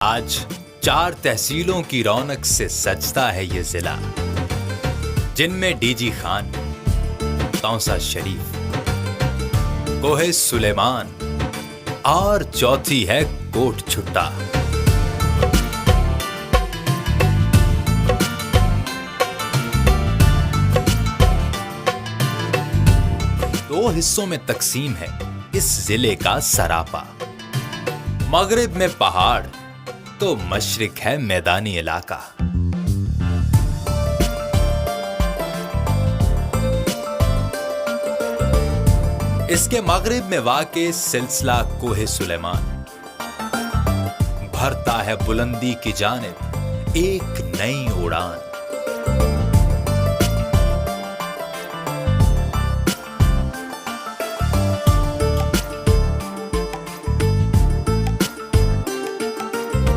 आज 4 तहसीलों की रौनक से सजता है ये जिला, जिनमें डीजी खान, तौसा शरीफ, कोहे सुलेमान और चौथी है कोट छुट्टा। दो हिस्सों में तकसीम है इस जिले का सरापा। मगरिब में पहाड़ तो मशरिक है मैदानी इलाका। इसके मगरिब में वाक़े सिलसिला कोहे सुलेमान भरता है बुलंदी की जानिब एक नई उड़ान।